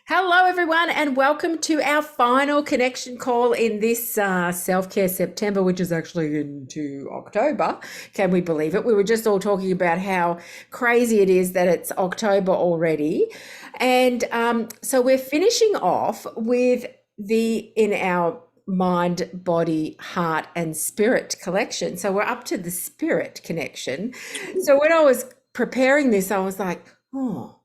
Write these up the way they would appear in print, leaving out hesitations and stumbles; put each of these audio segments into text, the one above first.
Hello, everyone, and welcome to our final connection call in this self-care September, which is actually into October. Can we believe it? We were just all talking about how crazy it is that it's October already. And so we're finishing off with in our mind, body, heart, and spirit collection. So we're up to the spirit connection. So when I was preparing this, I was like, oh,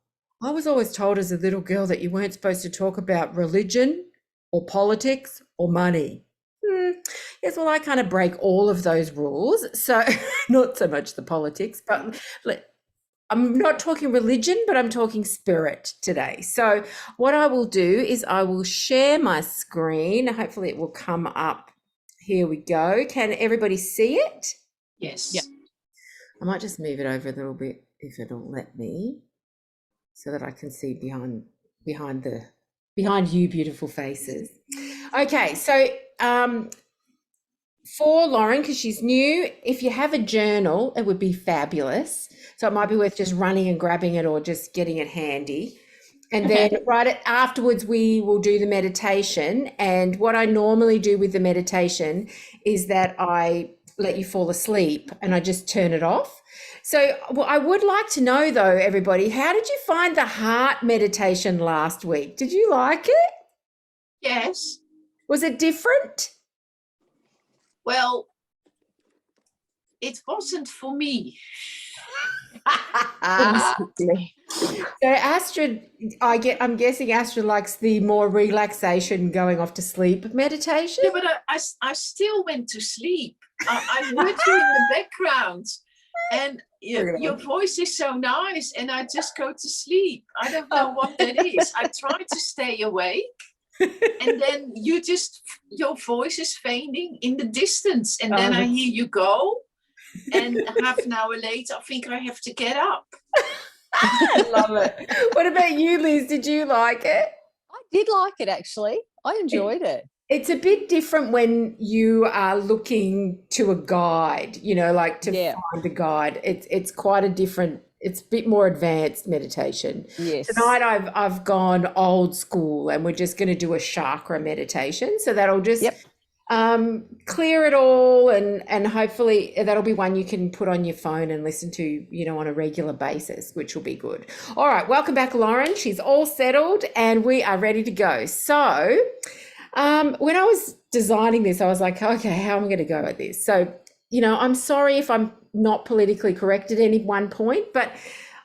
I was always told as a little girl that you weren't supposed to talk about religion or politics or money. Yes, well, I kind of break all of those rules. So, not so much the politics, but I'm not talking religion, but I'm talking spirit today. So, what I will do is I will share my screen. Hopefully, it will come up. Here we go. Can everybody see it? Yes. I might just move it over a little bit if it'll let me, so that I can see behind you beautiful faces. Okay, so for Lauren, because she's new, if you have a journal, it would be fabulous. So it might be worth just running and grabbing it or just getting it handy. And then afterwards, we will do the meditation. And what I normally do with the meditation is that I let you fall asleep and I just turn it off. So I would like to know, though, everybody, how did you find the heart meditation last week? Did you like it? Yes. Was it different? Well, it wasn't for me. So Astrid, I'm guessing Astrid likes the more relaxation, going off to sleep meditation. Yeah, but I still went to sleep. I heard you in the background, and your voice is so nice, and I just go to sleep. I don't know what that is. I try to stay awake, and then your voice is fading in the distance, and then I hear you go, and half an hour later, I think I have to get up. I love it. What about you, Liz? Did you like it? I did like it, actually. I enjoyed it. It's a bit different when you are looking to a guide, like to find a guide. It's quite a different, it's a bit more advanced meditation. Yes. Tonight I've gone old school and we're just going to do a chakra meditation. So that'll just clear it all, and hopefully that'll be one you can put on your phone and listen to, on a regular basis, which will be good. All right, welcome back, Lauren. She's all settled and we are ready to go. So when I was designing this, I was like, okay, how am I going to go at this? So, I'm sorry if I'm not politically correct at any one point, but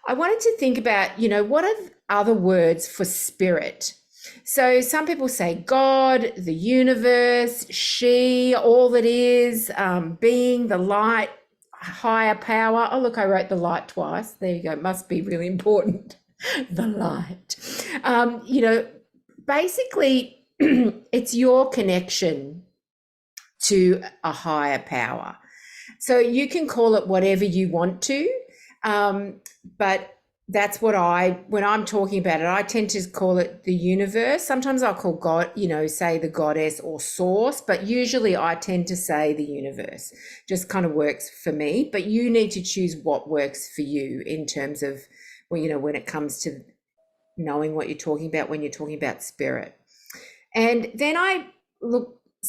I wanted to think about, what are other words for spirit? So some people say God, the universe, she, all that is, being, the light, higher power. Oh, look, I wrote the light twice. There you go. It must be really important. The light. Basically, it's your connection to a higher power. So you can call it whatever you want to, but that's what when I'm talking about it, I tend to call it the universe. Sometimes I'll call God, say the goddess or source, but usually I tend to say the universe. Just kind of works for me, but you need to choose what works for you in terms of, when it comes to knowing what you're talking about when you're talking about spirit. And then I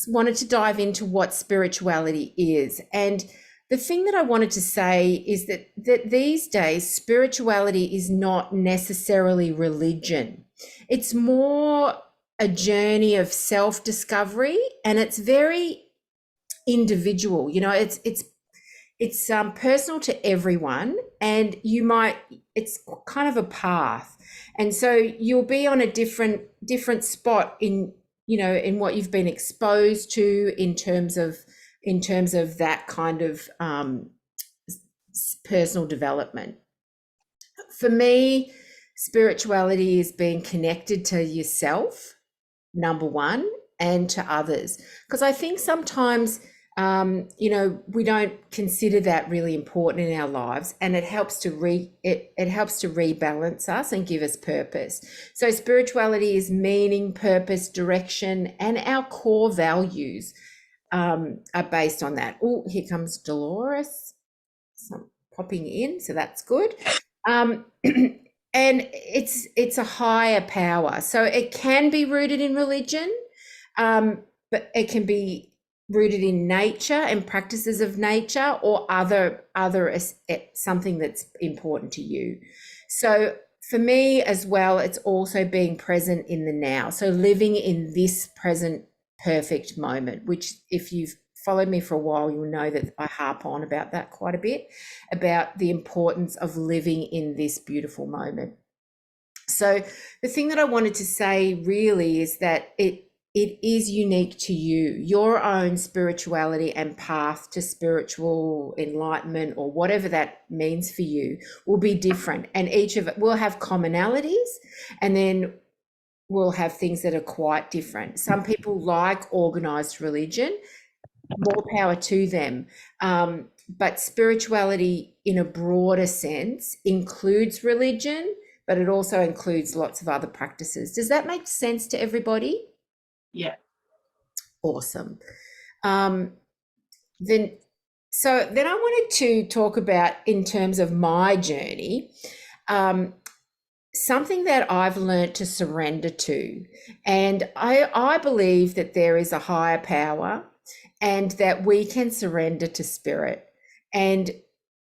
wanted to dive into what spirituality is. And the thing that I wanted to say is that these days, spirituality is not necessarily religion. It's more a journey of self-discovery, and it's very individual. It's personal to everyone, and it's kind of a path. And so you'll be on a different spot in what you've been exposed to in terms of that kind of personal development. For me, spirituality is being connected to yourself, number one, and to others. Because I think sometimes we don't consider that really important in our lives, and it helps to rebalance us and give us purpose. So spirituality is meaning, purpose, direction, and our core values are based on that. Oh, here comes Dolores popping in, so that's good. and it's a higher power. So it can be rooted in religion, but it can be rooted in nature and practices of nature, or other something that's important to you. So for me as well, it's also being present in the now. So living in this present perfect moment, which if you've followed me for a while, you'll know that I harp on about that quite a bit, about the importance of living in this beautiful moment. So the thing that I wanted to say really is that it is unique to you. Your own spirituality and path to spiritual enlightenment, or whatever that means for you, will be different, and each of it will have commonalities, and then we'll have things that are quite different. Some people like organized religion, more power to them. But spirituality in a broader sense includes religion, but it also includes lots of other practices. Does that make sense to everybody? Yeah. Awesome. Then I wanted to talk about, in terms of my journey, something that I've learned to surrender to. And I believe that there is a higher power, and that we can surrender to spirit. And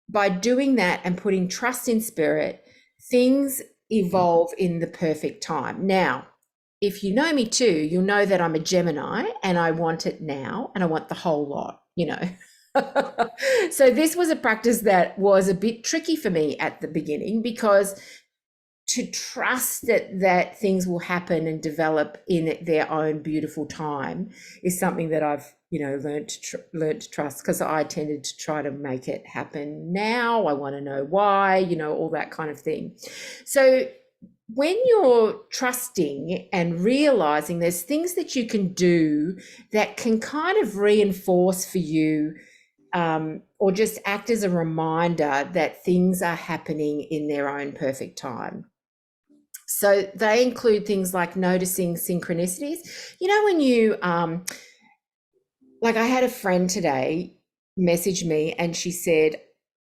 by doing that and putting trust in spirit, things evolve in the perfect time. Now, if you know me too, you'll know that I'm a Gemini, and I want it now, and I want the whole lot, you know. So this was a practice that was a bit tricky for me at the beginning, because to trust that things will happen and develop in their own beautiful time is something that I've, learned to trust, because I tended to try to make it happen now. I want to know why, all that kind of thing. So when you're trusting and realizing there's things that you can do that can kind of reinforce for you, or just act as a reminder that things are happening in their own perfect time. So they include things like noticing synchronicities. When you, like, I had a friend today message me, and she said,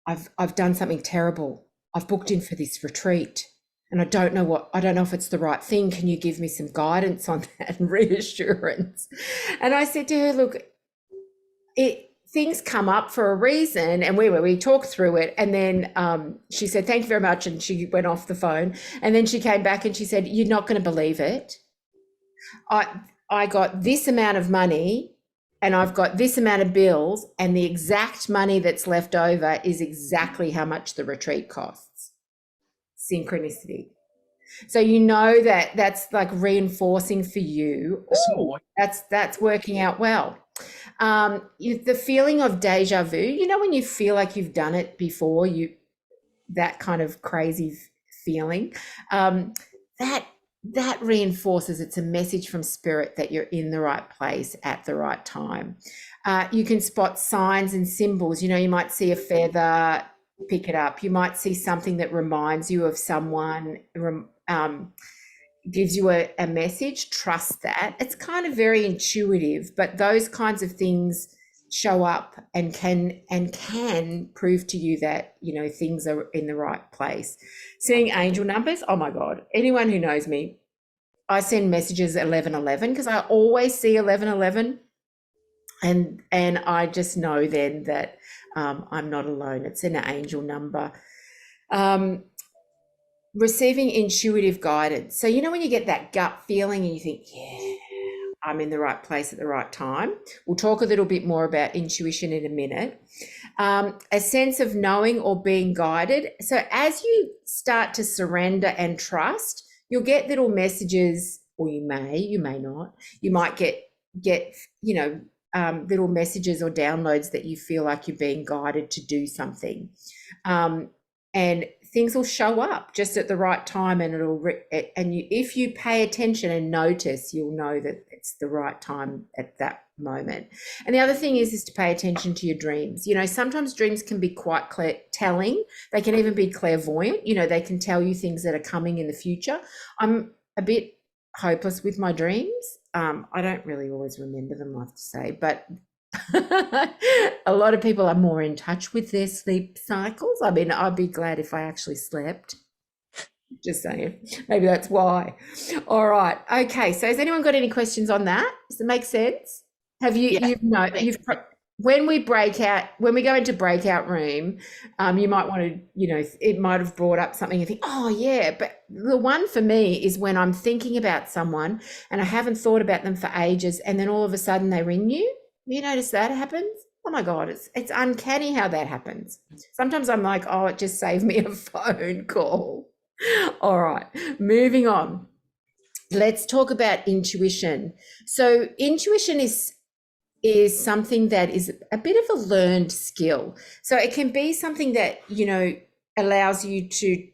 I've done something terrible. I've booked in for this retreat, and I don't know if it's the right thing. Can you give me some guidance on that and reassurance? And I said to her, look, things come up for a reason, and we talked through it, and then she said, thank you very much, and she went off the phone. And then she came back and she said, you're not going to believe it. I got this amount of money, and I've got this amount of bills, and the exact money that's left over is exactly how much the retreat costs. Synchronicity. So that's like reinforcing for you. Ooh, that's working out well. The feeling of deja vu, when you feel like you've done it before, that kind of crazy feeling, that reinforces, it's a message from spirit that you're in the right place at the right time. You can spot signs and symbols. You might see a feather, pick it up. You might see something that reminds you of someone, gives you a message. Trust that. It's kind of very intuitive, but those kinds of things show up and can prove to you that things are in the right place. Seeing angel numbers, oh my God, anyone who knows me, I send messages 1111, because I always see 1111, and I just know then that I'm not alone. It's an angel number. Receiving intuitive guidance. So when you get that gut feeling and you think, yeah, I'm in the right place at the right time. We'll talk a little bit more about intuition in a minute. A sense of knowing or being guided. So as you start to surrender and trust, you'll get little messages, or you may not. You might get little messages or downloads that you feel like you're being guided to do something. And things will show up just at the right time, and if you pay attention and notice, you'll know that it's the right time at that moment. And the other thing is to pay attention to your dreams. Sometimes dreams can be quite telling. They can even be clairvoyant. They can tell you things that are coming in the future. I'm a bit hopeless with my dreams. I don't really always remember them, I have to say, but a lot of people are more in touch with their sleep cycles. I mean, I'd be glad if I actually slept. Just saying. Maybe that's why. All right. Okay. So has anyone got any questions on that? Does it make sense? Have you, Yeah, you've, when we break out, when we go into breakout room, you might want to, it might have brought up something you think, oh yeah. But the one for me is when I'm thinking about someone and I haven't thought about them for ages, and then all of a sudden they ring you. You notice that happens? Oh my God, it's uncanny how that happens. Sometimes I'm like, oh, it just saved me a phone call. All right, moving on. Let's talk about intuition. So intuition is something that is a bit of a learned skill. So it can be something that, allows you to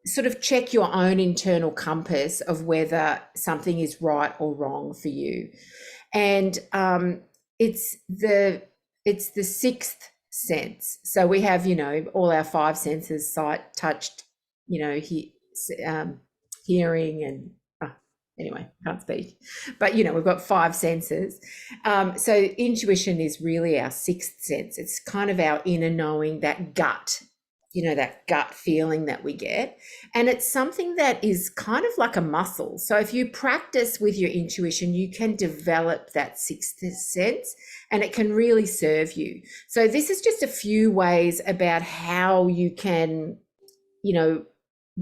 sort of check your own internal compass of whether something is right or wrong for you. And it's the sixth sense. So we have, all our five senses: sight, touch, hearing, and anyway, can't speak. But we've got five senses. So intuition is really our sixth sense. It's kind of our inner knowing, that gut, that gut feeling that we get. And it's something that is kind of like a muscle. So if you practice with your intuition, you can develop that sixth sense, and it can really serve you. So this is just a few ways about how you can,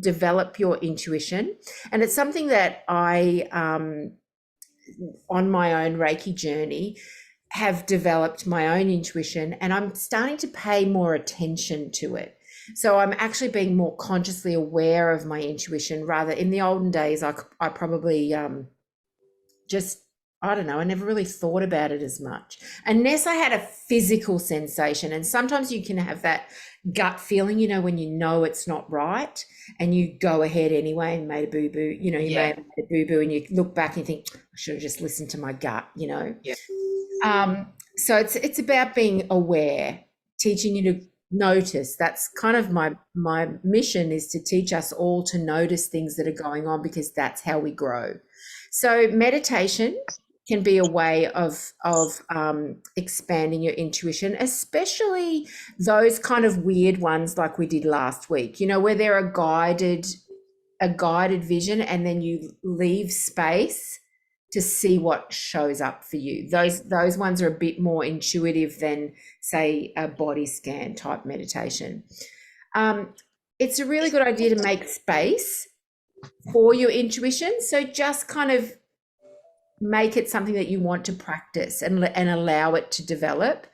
develop your intuition. And it's something that I, on my own Reiki journey, have developed my own intuition, and I'm starting to pay more attention to it. So I'm actually being more consciously aware of my intuition. Rather, in the olden days, I probably just, I don't know, I never really thought about it as much, unless I had a physical sensation. And sometimes you can have that gut feeling, when it's not right, and you go ahead anyway and made a boo-boo, may have made a boo-boo, and you look back and you think, I should have just listened to my gut, Yeah. So it's about being aware, teaching you to notice. That's kind of my mission, is to teach us all to notice things that are going on, because that's how we grow. So meditation can be a way of expanding your intuition, especially those kind of weird ones like we did last week, where they're a guided vision, and then you leave space to see what shows up for you. Those ones are a bit more intuitive than, say, a body scan type meditation. It's a really good idea to make space for your intuition. So just kind of make it something that you want to practice and allow it to develop.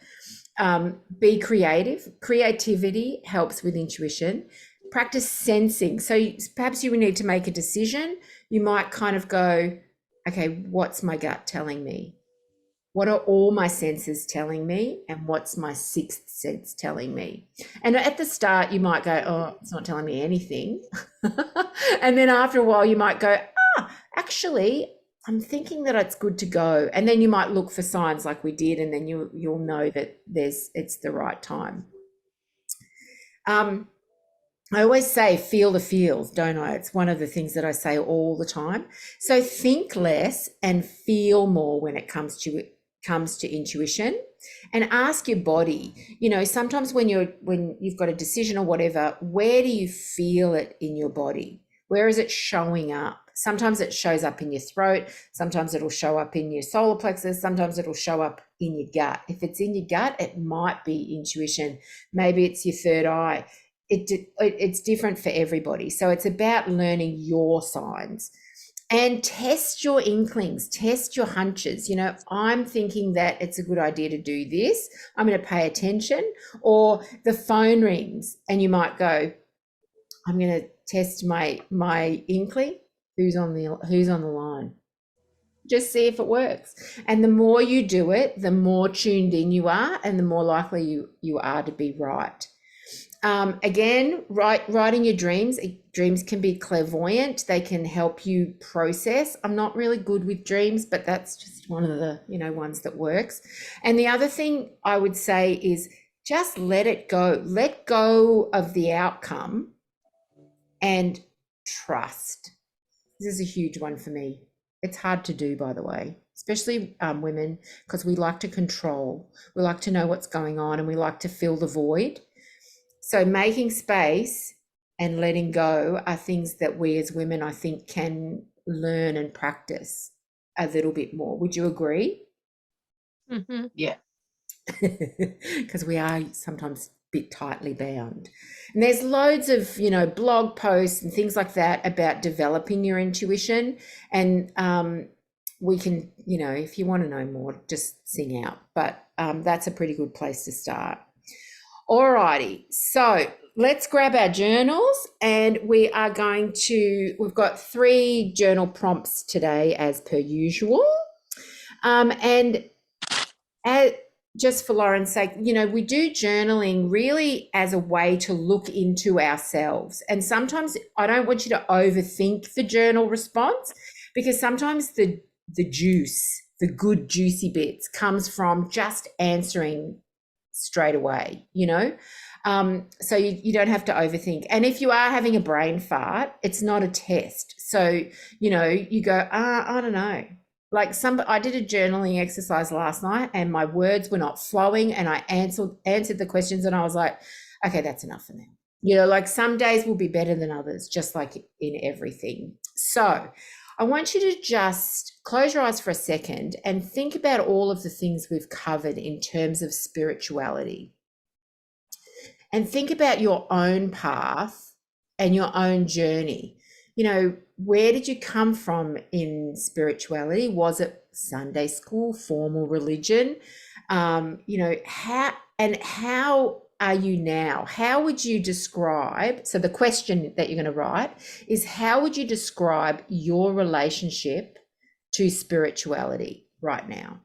Be creative. Creativity helps with intuition. Practice sensing. So perhaps you need to make a decision. You might kind of go, okay, what's my gut telling me? What are all my senses telling me? And what's my sixth sense telling me? And at the start, you might go, oh, it's not telling me anything. And then after a while, you might go, actually, I'm thinking that it's good to go. And then you might look for signs like we did, and then you'll know that it's the right time. I always say feel the feels, don't I? It's one of the things that I say all the time. So think less and feel more when it comes to intuition, and ask your body. Sometimes when you've got a decision or whatever, where do you feel it in your body? Where is it showing up? Sometimes it shows up in your throat. Sometimes it'll show up in your solar plexus. Sometimes it'll show up in your gut. If it's in your gut, it might be intuition. Maybe it's your third eye. It's different for everybody. So it's about learning your signs, and test your inklings, test your hunches. I'm thinking that it's a good idea to do this. I'm going to pay attention. Or the phone rings and you might go, I'm going to test my inkling. Who's on the line? Just see if it works. And the more you do it, the more tuned in you are, and the more likely you are to be right. Again, writing your dreams. Dreams can be clairvoyant. They can help you process. I'm not really good with dreams, but that's just one of the ones that works. And the other thing I would say is just let it go. Let go of the outcome and trust. This is a huge one for me. It's hard to do, by the way, especially women, because we like to control. We like to know what's going on, and we like to fill the void. So making space and letting go are things that we as women, I think, can learn and practice a little bit more. Would you agree? Mm-hmm. Yeah. Because we are sometimes a bit tightly bound. And there's loads of, blog posts and things like that about developing your intuition. And we can, if you want to know more, just sing out. But that's a pretty good place to start. All righty. So let's grab our journals, and we've got 3 journal prompts today as per usual. And just for Lauren's sake, we do journaling really as a way to look into ourselves. And sometimes I don't want you to overthink the journal response, because sometimes the juice, the good juicy bits, comes from just answering straight away, so you don't have to overthink. And if you are having a brain fart, it's not a test. So, you go, I don't know. Like I did a journaling exercise last night and my words were not flowing, and I answered the questions and I was like, okay, that's enough for now. Like some days will be better than others, just like in everything. So I want you to just close your eyes for a second and think about all of the things we've covered in terms of spirituality. And think about your own path and your own journey. Where did you come from in spirituality? Was it Sunday school, formal religion? How are you now? How would you describe? So the question that you're going to write is, how would you describe your relationship to spirituality right now?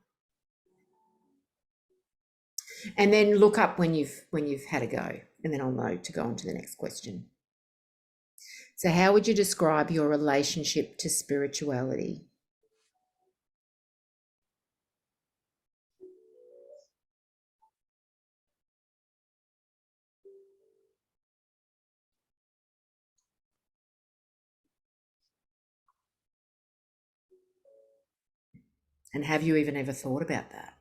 And then look up when you've had a go, and then I'll know to go on to the next question. So how would you describe your relationship to spirituality? And have you even ever thought about that?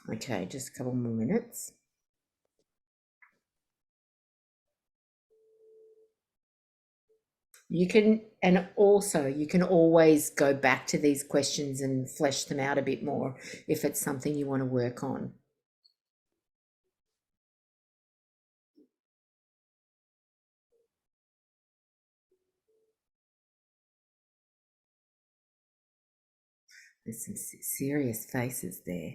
Okay, just a couple more minutes. You can always go back to these questions and flesh them out a bit more if it's something you want to work on. There's some serious faces there.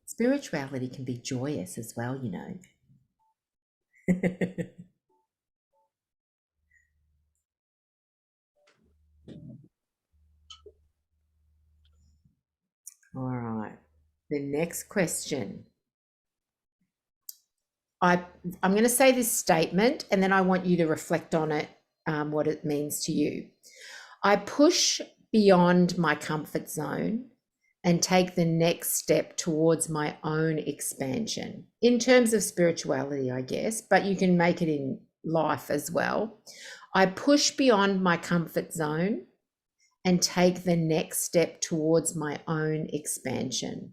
Spirituality can be joyous as well, All right. The next question. I'm going to say this statement, and then I want you to reflect on it, what it means to you. I push beyond my comfort zone and take the next step towards my own expansion, in terms of spirituality, I guess, but you can make it in life as well. I push beyond my comfort zone and take the next step towards my own expansion.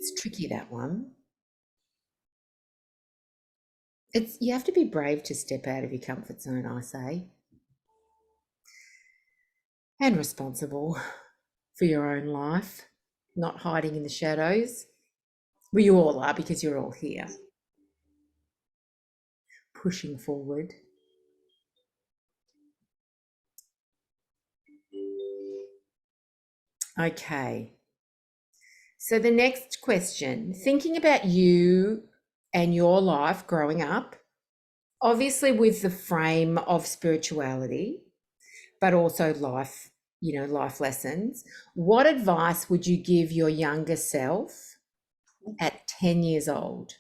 It's tricky, that one. You have to be brave to step out of your comfort zone, I say. and responsible for your own life, not hiding in the shadows. Well, you all are, because you're all here, pushing forward. Okay. So the next question, thinking about you and your life growing up, obviously with the frame of spirituality, but also life, life lessons, what advice would you give your younger self at 10 years old?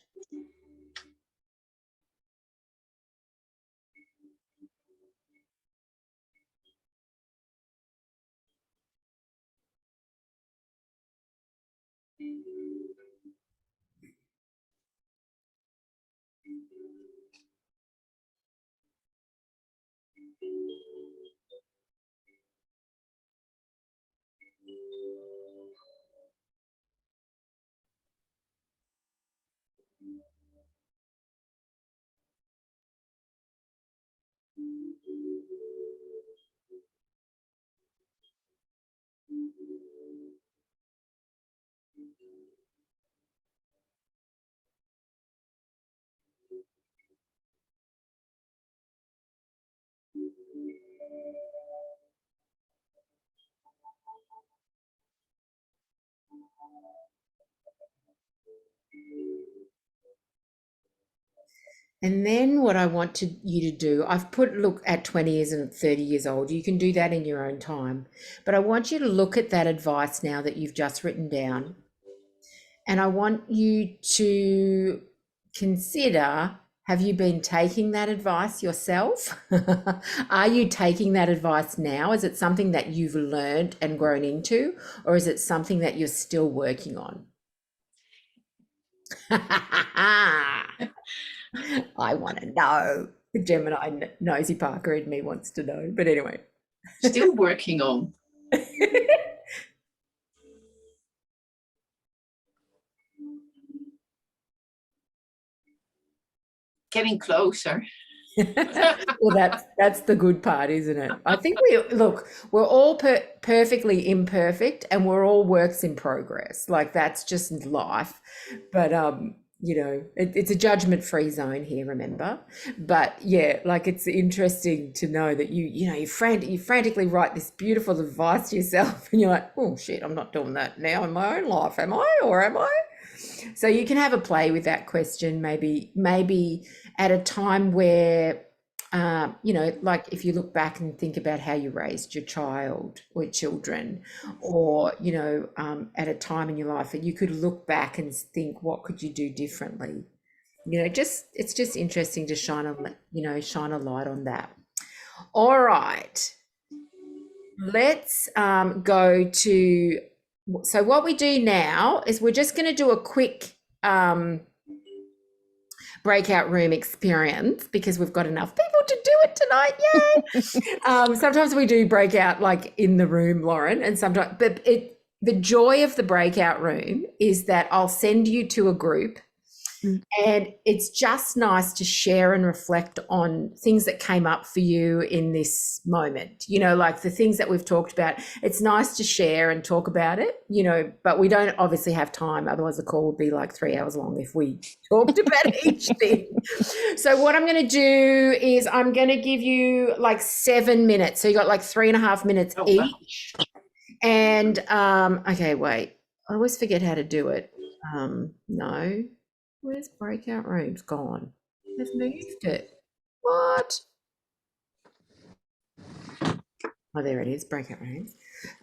And then what I want you to do, I've put look at 20 years and 30 years old. You can do that in your own time. But I want you to look at that advice now that you've just written down. And I want you to consider, have you been taking that advice yourself? Are you taking that advice now? Is it something that you've learned and grown into, or is it something that you're still working on? I want to know. The Gemini nosy Parker in me wants to know. But anyway. Still working on. Getting closer. Well, that's the good part, isn't it? I think we're all perfectly imperfect, and we're all works in progress. Like, that's just life. But it's a judgment-free zone here, remember. But yeah, like, it's interesting to know that you frantically write this beautiful advice to yourself, and you're like, oh shit, I'm not doing that now in my own life, am I? Or am I? So you can have a play with that question, maybe at a time where, like, if you look back and think about how you raised your child or children, or, at a time in your life that you could look back and think, what could you do differently? It's just interesting to shine a light on that. All right. Let's go to, so what we do now is we're just going to do a quick breakout room experience, because we've got enough people to do it tonight. Yay! Sometimes we do breakout like in the room, Lauren, and sometimes, but the joy of the breakout room is that I'll send you to a group, and it's just nice to share and reflect on things that came up for you in this moment, like the things that we've talked about. It's nice to share and talk about it, but we don't obviously have time. Otherwise the call would be like 3 hours long if we talked about each thing. So what I'm going to do is I'm going to give you like 7 minutes. So you got like 3.5 minutes each. Wow. And, okay, wait, I always forget how to do it. No. Where's breakout rooms gone? They've moved it. What? Oh, there it is, breakout rooms.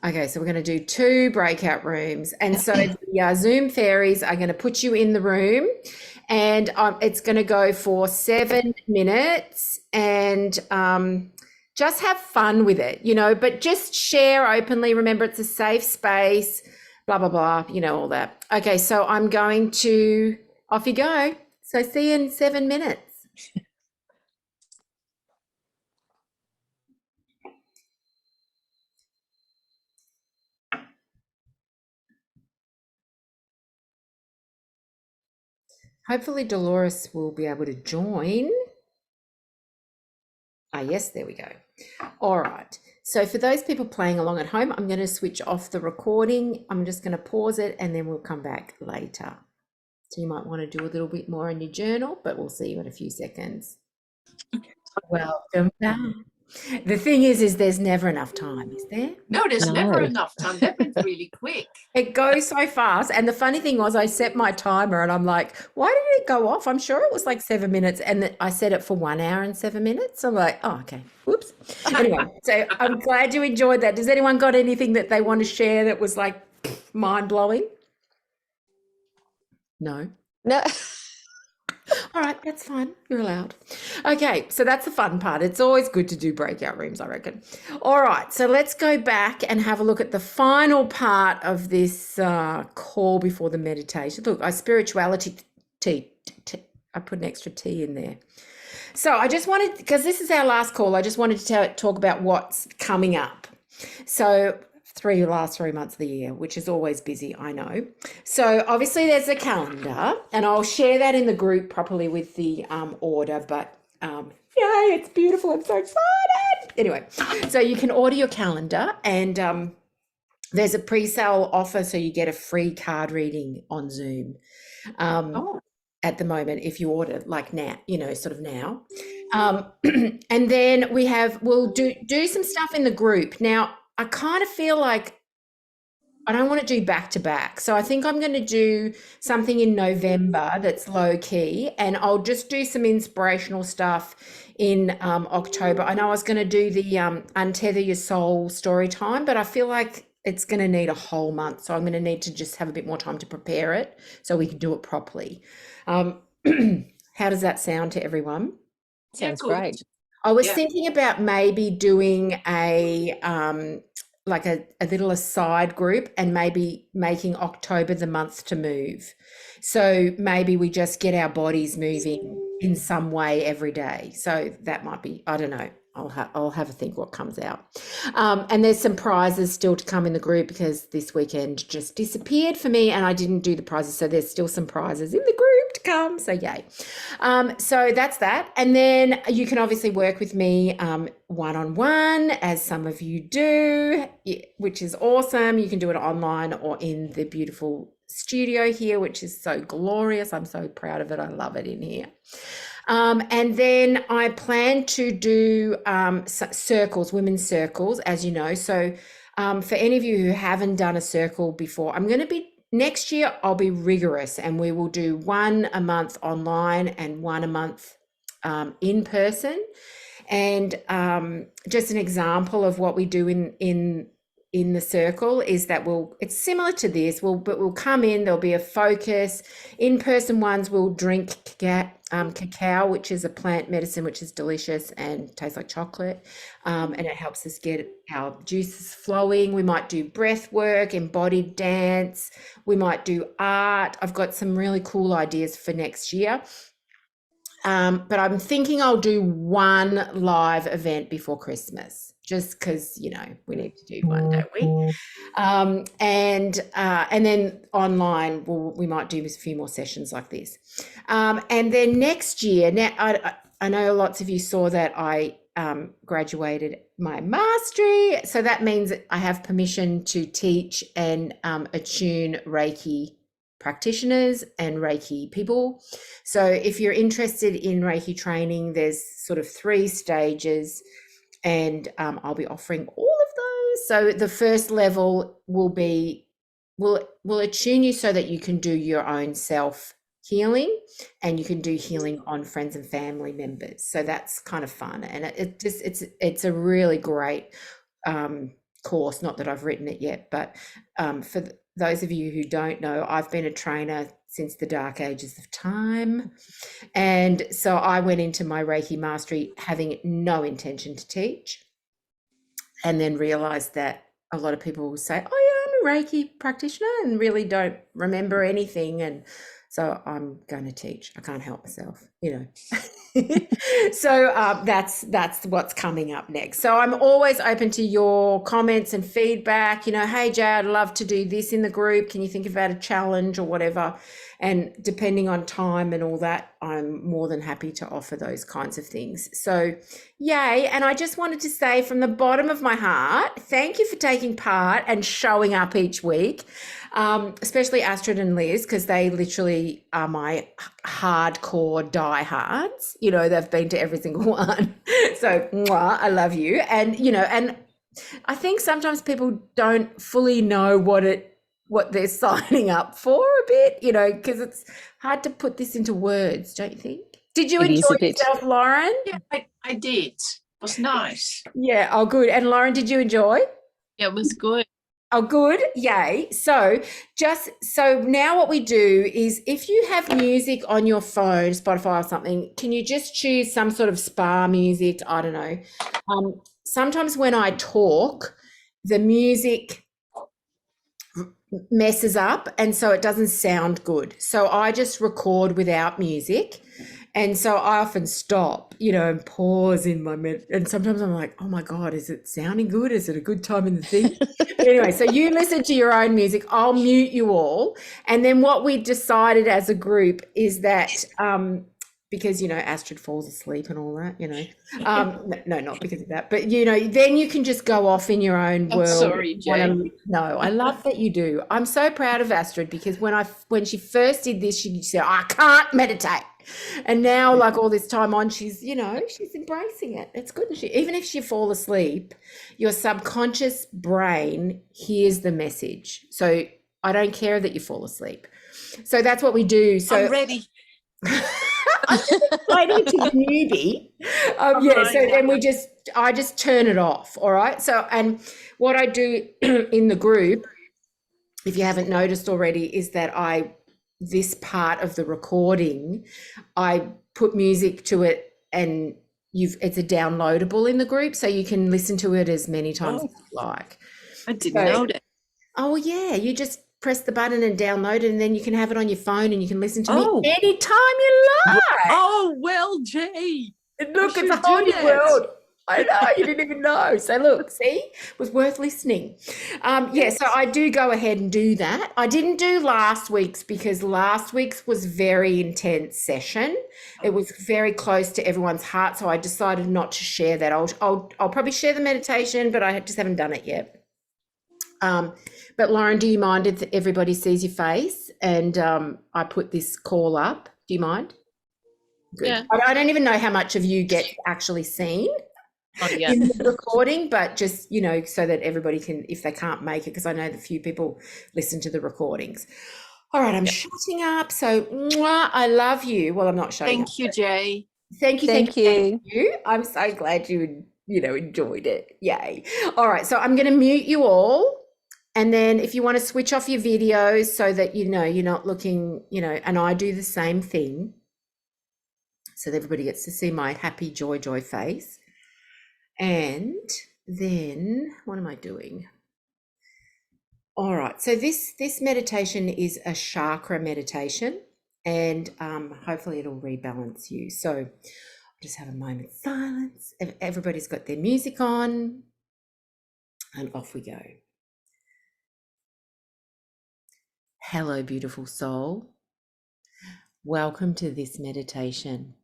Okay, so we're going to do 2 breakout rooms. And so the Zoom fairies are going to put you in the room, and it's going to go for 7 minutes, and just have fun with it, but just share openly. Remember, it's a safe space, blah, blah, blah, all that. Okay, so I'm going to... Off you go. So see you in 7 minutes. Hopefully Dolores will be able to join. Yes, there we go. All right. So for those people playing along at home, I'm going to switch off the recording. I'm just going to pause it and then we'll come back later. So you might want to do a little bit more in your journal, but we'll see you in a few seconds. Welcome back. The thing is there's never enough time, is there? No, there's No. never enough time. That went really quick. It goes so fast. And the funny thing was I set my timer and I'm like, why did it go off? I'm sure it was like 7 minutes. And I set it for 1 hour and 7 minutes. I'm like, oh, okay. Whoops. Anyway, so I'm glad you enjoyed that. Does anyone got anything that they want to share that was like mind blowing? No. No. All right, that's fine. You're allowed. Okay, so that's the fun part. It's always good to do breakout rooms, I reckon. All right, so let's go back and have a look at the final part of this call before the meditation. Look, spirituality I put an extra T in there. So I just wanted, because this is our last call, I just wanted to talk about what's coming up. So last 3 months of the year, which is always busy, I know. So obviously there's a calendar and I'll share that in the group properly with the order, but yay, it's beautiful. I'm so excited. Anyway, so you can order your calendar and there's a pre-sale offer. So you get a free card reading on Zoom at the moment if you order like now, sort of now. And then we'll do some stuff in the group. Now, I kind of feel like I don't want to do back to back. So I think I'm going to do something in November that's low key and I'll just do some inspirational stuff in October. I know I was going to do the Untether Your Soul story time, but I feel like it's going to need a whole month. So I'm going to need to just have a bit more time to prepare it so we can do it properly. How does that sound to everyone? Sounds great. I was thinking about maybe doing a little aside group and maybe making October the month to move. So maybe we just get our bodies moving in some way every day. So that might be, I don't know. I'll have a think what comes out. And there's some prizes still to come in the group because this weekend just disappeared for me and I didn't do the prizes. So there's still some prizes in the group to come. So yay. So that's that. And then you can obviously work with me one-on-one as some of you do, which is awesome. You can do it online or in the beautiful studio here, which is so glorious. I'm so proud of it. I love it in here. And then I plan to do circles, women's circles, as you know. So for any of you who haven't done a circle before, next year I'll be rigorous and we will do one a month online and one a month in person. And just an example of what we do in the circle is that it's similar to this, but we'll come in, there'll be a focus. In-person ones we'll drink cacao, which is a plant medicine, which is delicious and tastes like chocolate. And it helps us get our juices flowing. We might do breath work, embodied dance. We might do art. I've got some really cool ideas for next year. But I'm thinking I'll do one live event before Christmas. Just because, we need to do one, don't we? And then online, we might do a few more sessions like this. And then next year, now I know lots of you saw that I graduated my mastery. So that means I have permission to teach and attune Reiki practitioners and Reiki people. So if you're interested in Reiki training, there's sort of 3 stages. And I'll be offering all of those. So the first level will attune you so that you can do your own self healing and you can do healing on friends and family members. So that's kind of fun. And it's a really great course. Not that I've written it yet, but for those of you who don't know, I've been a trainer since the dark ages of time. And so I went into my Reiki mastery having no intention to teach and then realized that a lot of people will say, oh yeah, I'm a Reiki practitioner and really don't remember anything. And so I'm going to teach. I can't help myself. you know. So that's what's coming up next. So I'm always open to your comments and feedback. Hey Jay, I'd love to do this in the group. Can you think about a challenge or whatever? And depending on time and all that, I'm more than happy to offer those kinds of things. So yay. And I just wanted to say from the bottom of my heart, thank you for taking part and showing up each week. Especially Astrid and Liz, because they literally are my hardcore diehards. They've been to every single one. So, mwah, I love you. And and I think sometimes people don't fully know what they're signing up for a bit, because it's hard to put this into words, don't you think? Did you enjoy yourself, Lauren? Yeah, I did. It was nice. Yeah. Oh, good. And Lauren, did you enjoy? Yeah, it was good. Oh, good. Yay. So now what we do is if you have music on your phone, Spotify or something, can you just choose some sort of spa music? I don't know. Sometimes when I talk, the music messes up and so it doesn't sound good. So I just record without music. And so I often stop, and pause in my and sometimes I'm like, oh my God, is it sounding good? Is it a good time in the thing? But anyway, so you listen to your own music. I'll mute you all. And then what we decided as a group is that because Astrid falls asleep and all that, no, not because of that, but then you can just go off in your own world. Sorry, Jay. No, I love that you do. I'm so proud of Astrid because when she first did this, she said, I can't meditate. And now, like all this time on, she's embracing it. It's good. And even if she fall asleep, your subconscious brain hears the message. So I don't care that you fall asleep. So that's what we do. So I'm ready. I'm just explaining to the newbie. So then I just turn it off. All right. So, and what I do in the group, if you haven't noticed already, is that this part of the recording, I put music to it and it's a downloadable in the group, so you can listen to it as many times as you like. I didn't know that. Oh yeah, you just press the button and download it, and then you can have it on your phone and you can listen to me anytime you like. Oh well, Jay. Look, it's a whole new world. I know, you didn't even know. So look, see, it was worth listening. So I do go ahead and do that. I didn't do last week's because last week's was very intense session. It was very close to everyone's heart, so I decided not to share that. I'll probably share the meditation, but I just haven't done it yet. But Lauren, do you mind if everybody sees your face and I put this call up? Do you mind? Good. Yeah. I don't even know how much of you get actually seen in the recording, but just, so that everybody can, if they can't make it, because I know that few people listen to the recordings. All right, I'm shutting up. So I love you. Well, I'm not shutting up. Thank you, Jay. Thank you. I'm so glad you enjoyed it. Yay. All right, so I'm going to mute you all. And then if you want to switch off your videos so that, you're not looking, and I do the same thing. So that everybody gets to see my happy joy face. And then what am I doing? All right. So this meditation is a chakra meditation, and hopefully it'll rebalance you. So I'll just have a moment's silence. Everybody's got their music on, and off we go. Hello, beautiful soul. Welcome to this meditation.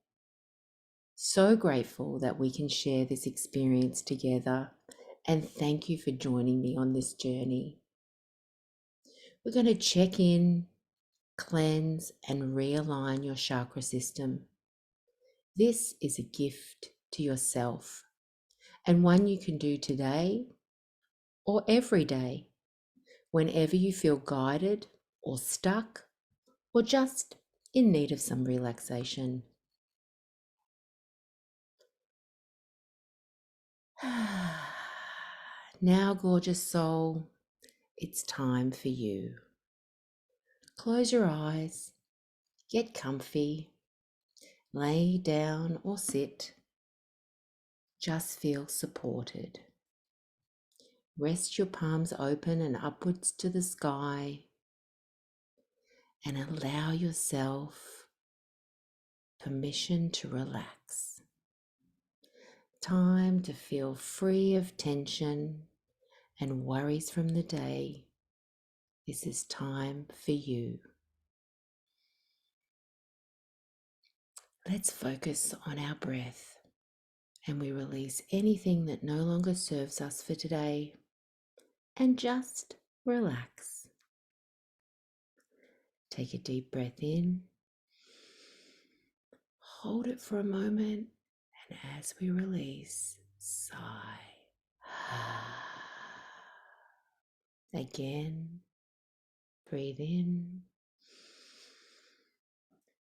So grateful that we can share this experience together, and thank you for joining me on this journey. We're going to check in, cleanse, and realign your chakra system. This is a gift to yourself, and one you can do today or every day, whenever you feel guided or stuck or just in need of some relaxation. Now, gorgeous soul, it's time for you. Close your eyes, get comfy, lay down or sit. Just feel supported. Rest your palms open and upwards to the sky, and allow yourself permission to relax. Time to feel free of tension and worries from the day. This is time for you. Let's focus on our breath, and we release anything that no longer serves us for today and just relax. Take a deep breath in, hold it for a moment, and as we release, sigh. Again, breathe in,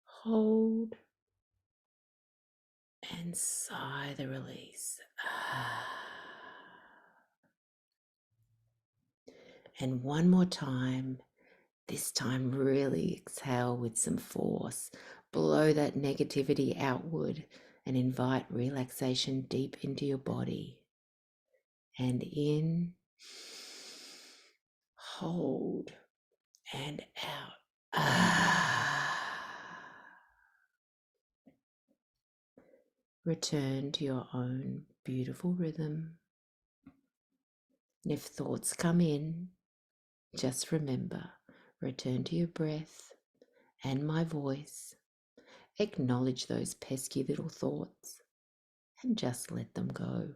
hold, and sigh the release. And one more time, this time really exhale with some force. Blow that negativity outward and invite relaxation deep into your body. And in, hold, and out. Return to your own beautiful rhythm. And if thoughts come in, just remember, return to your breath and my voice. Acknowledge those pesky little thoughts and just let them go.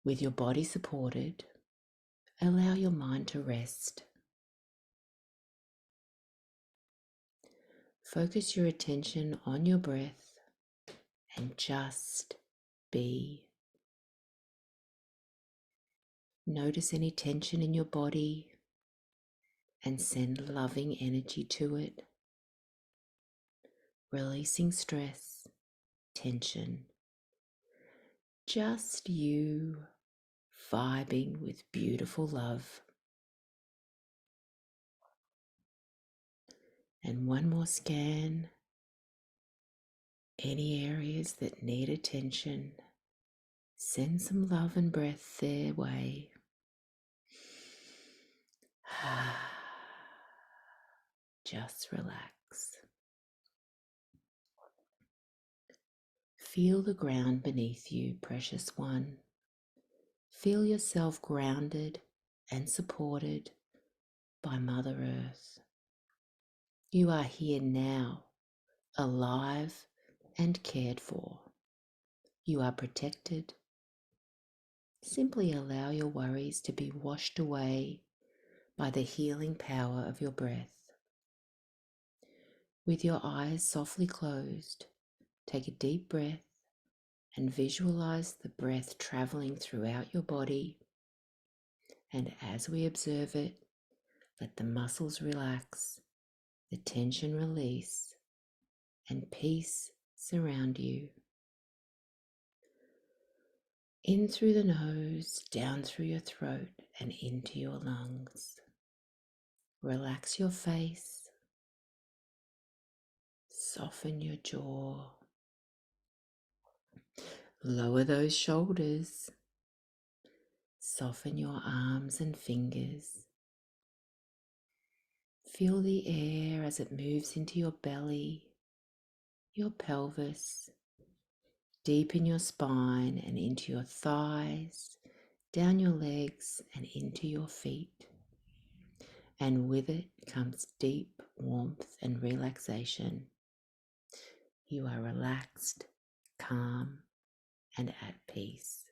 With your body supported, allow your mind to rest. Focus your attention on your breath and just be. Notice any tension in your body and send loving energy to it, releasing stress, tension. Just you vibing with beautiful love. And one more scan. Any areas that need attention, send some love and breath their way. Just relax. Feel the ground beneath you, precious one. Feel yourself grounded and supported by Mother Earth. You are here now, alive and cared for. You are protected. Simply allow your worries to be washed away by the healing power of your breath. With your eyes softly closed, take a deep breath and visualize the breath traveling throughout your body. And as we observe it, let the muscles relax, the tension release, and peace surround you. In through the nose, down through your throat, and into your lungs. Relax your face, soften your jaw, lower those shoulders, soften your arms and fingers. Feel the air as it moves into your belly, your pelvis, deep in your spine and into your thighs, down your legs and into your feet. And with it comes deep warmth and relaxation. You are relaxed, calm, and at peace.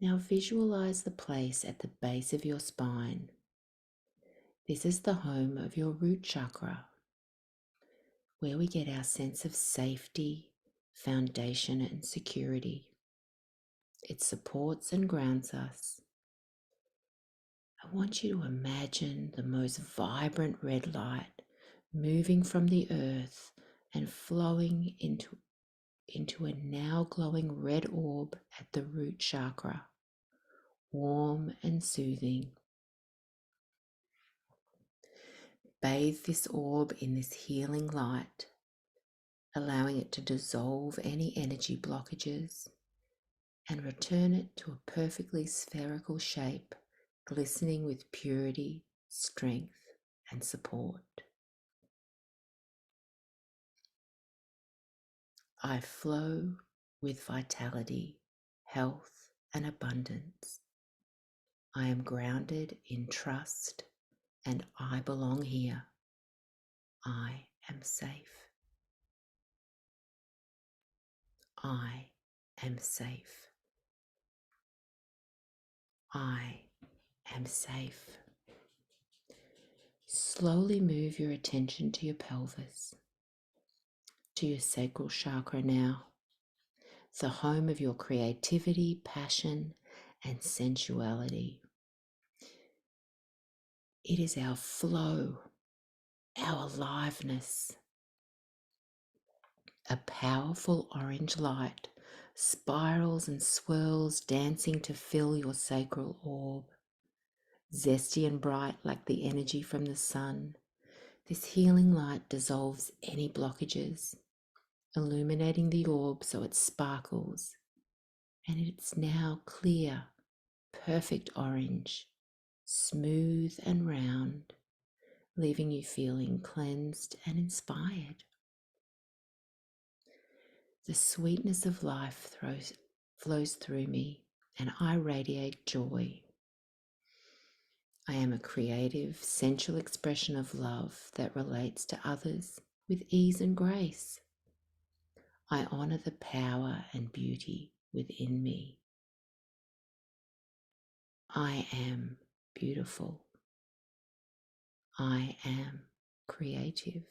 Now visualize the place at the base of your spine. This is the home of your root chakra, where we get our sense of safety, foundation, and security. It supports and grounds us. I want you to imagine the most vibrant red light moving from the earth and flowing into a now glowing red orb at the root chakra, warm and soothing. Bathe this orb in this healing light, allowing it to dissolve any energy blockages and return it to a perfectly spherical shape, glistening with purity, strength, and support. I flow with vitality, health, and abundance. I am grounded in trust and I belong here. I am safe. I am safe. I am safe. Slowly move your attention to your pelvis, to your sacral chakra now, the home of your creativity, passion, and sensuality. It is our flow, our aliveness. A powerful orange light spirals and swirls, dancing to fill your sacral orb. Zesty and bright like the energy from the sun, this healing light dissolves any blockages, illuminating the orb so it sparkles, and it's now clear, perfect orange, smooth and round, leaving you feeling cleansed and inspired. The sweetness of life flows through me, and I radiate joy. I am a creative, sensual expression of love that relates to others with ease and grace. I honor the power and beauty within me. I am beautiful. I am creative.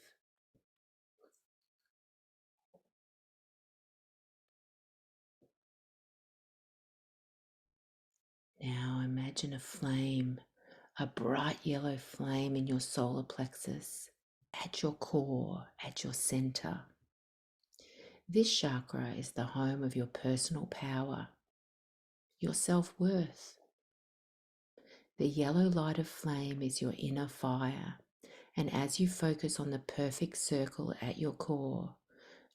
Now imagine a flame, a bright yellow flame in your solar plexus, at your core, at your center. This chakra is the home of your personal power, your self-worth. The yellow light of flame is your inner fire, and as you focus on the perfect circle at your core,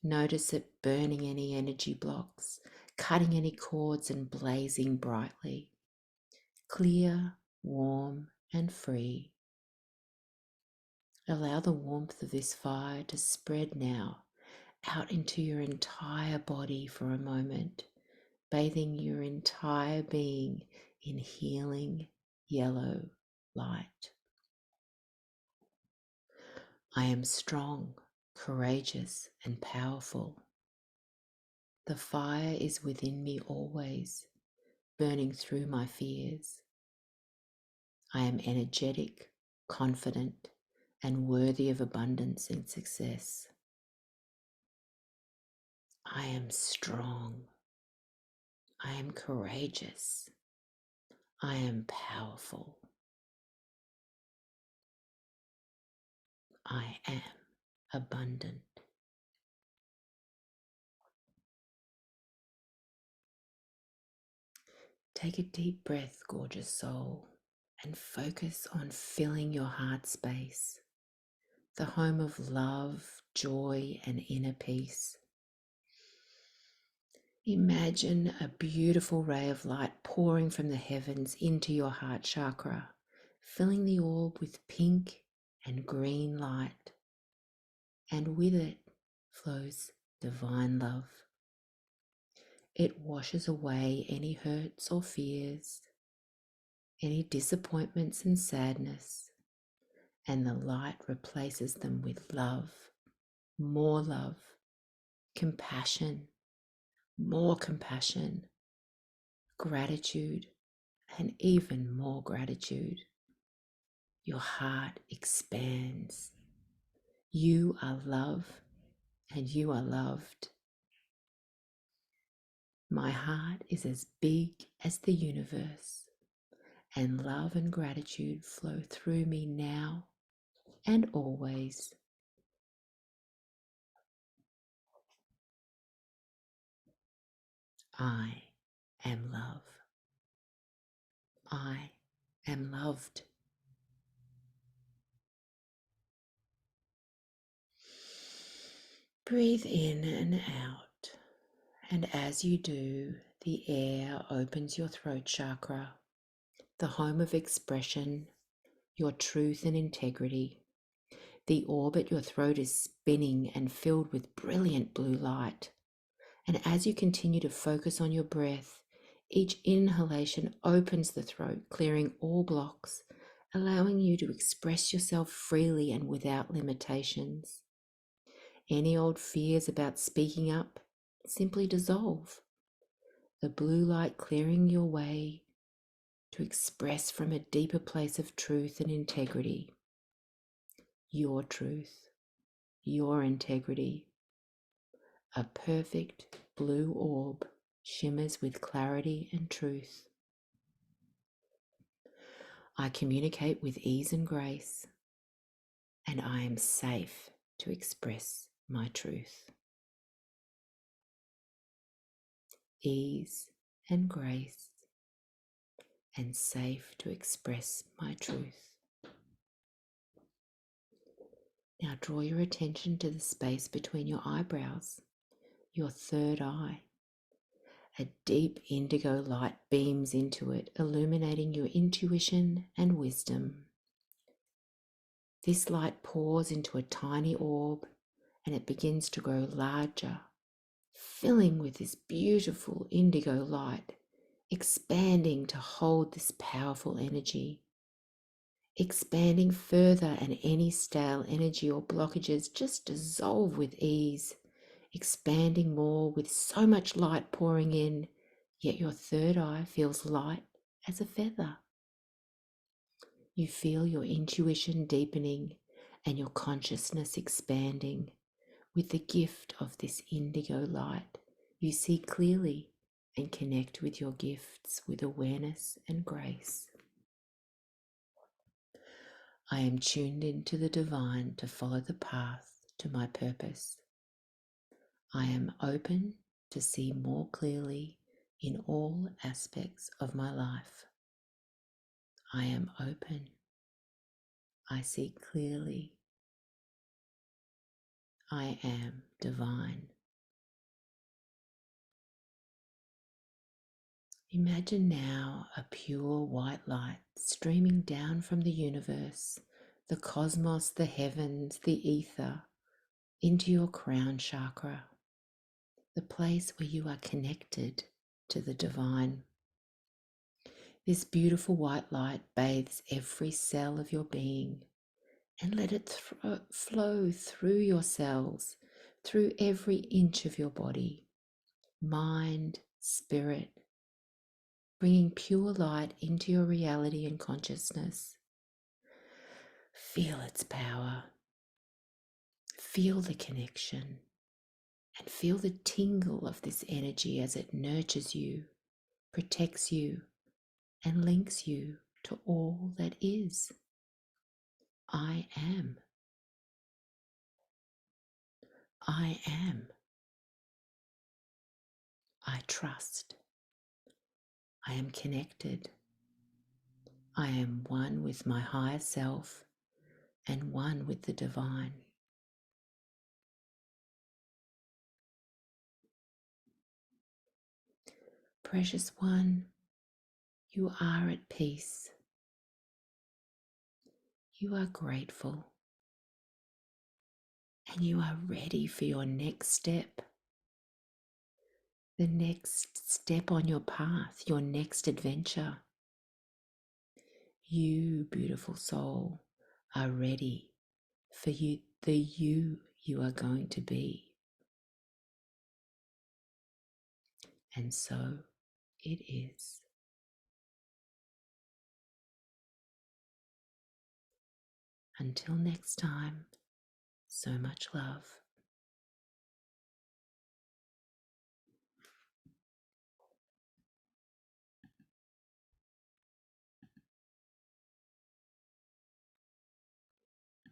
notice it burning any energy blocks, cutting any cords and blazing brightly. Clear, warm, and free. Allow the warmth of this fire to spread now out into your entire body for a moment, bathing your entire being in healing yellow light. I am strong, courageous, and powerful. The fire is within me always, burning through my fears. I am energetic, confident, and worthy of abundance and success. I am strong. I am courageous. I am powerful. I am abundant. Take a deep breath, gorgeous soul, and focus on filling your heart space, the home of love, joy, and inner peace. Imagine a beautiful ray of light pouring from the heavens into your heart chakra, filling the orb with pink and green light, and with it flows divine love. It washes away any hurts or fears, any disappointments and sadness, and the light replaces them with love, more love, compassion, more compassion, gratitude, and even more gratitude. Your heart expands. You are love and you are loved. My heart is as big as the universe, and love and gratitude flow through me now and always. I am love. I am loved. Breathe in and out, and as you do, the air opens your throat chakra, the home of expression, your truth and integrity. The orb at your throat is spinning and filled with brilliant blue light. And as you continue to focus on your breath, each inhalation opens the throat, clearing all blocks, allowing you to express yourself freely and without limitations. Any old fears about speaking up simply dissolve. The blue light clearing your way to express from a deeper place of truth and integrity. Your truth, your integrity. A perfect blue orb shimmers with clarity and truth. I communicate with ease and grace, and I am safe to express my truth. Ease and grace, and safe to express my truth. Now draw your attention to the space between your eyebrows, your third eye. A deep indigo light beams into it, illuminating your intuition and wisdom. This light pours into a tiny orb, and it begins to grow larger, filling with this beautiful indigo light, expanding to hold this powerful energy. Expanding further, and any stale energy or blockages just dissolve with ease, expanding more with so much light pouring in, yet your third eye feels light as a feather. You feel your intuition deepening and your consciousness expanding. With the gift of this indigo light, you see clearly and connect with your gifts with awareness and grace. I am tuned into the divine to follow the path to my purpose. I am open to see more clearly in all aspects of my life. I am open. I see clearly. I am divine. Imagine now a pure white light streaming down from the universe, the cosmos, the heavens, the ether, into your crown chakra, the place where you are connected to the divine. This beautiful white light bathes every cell of your being, and let it flow through your cells, through every inch of your body, mind, spirit, bringing pure light into your reality and consciousness. Feel its power. Feel the connection, and feel the tingle of this energy as it nurtures you, protects you, and links you to all that is. I am. I am. I trust. I am connected. I am one with my higher self and one with the divine. Precious one, you are at peace. You are grateful. And you are ready for your next step. The next step on your path, your next adventure. You, beautiful soul, are ready for the you are going to be. And so it is. Until next time, so much love.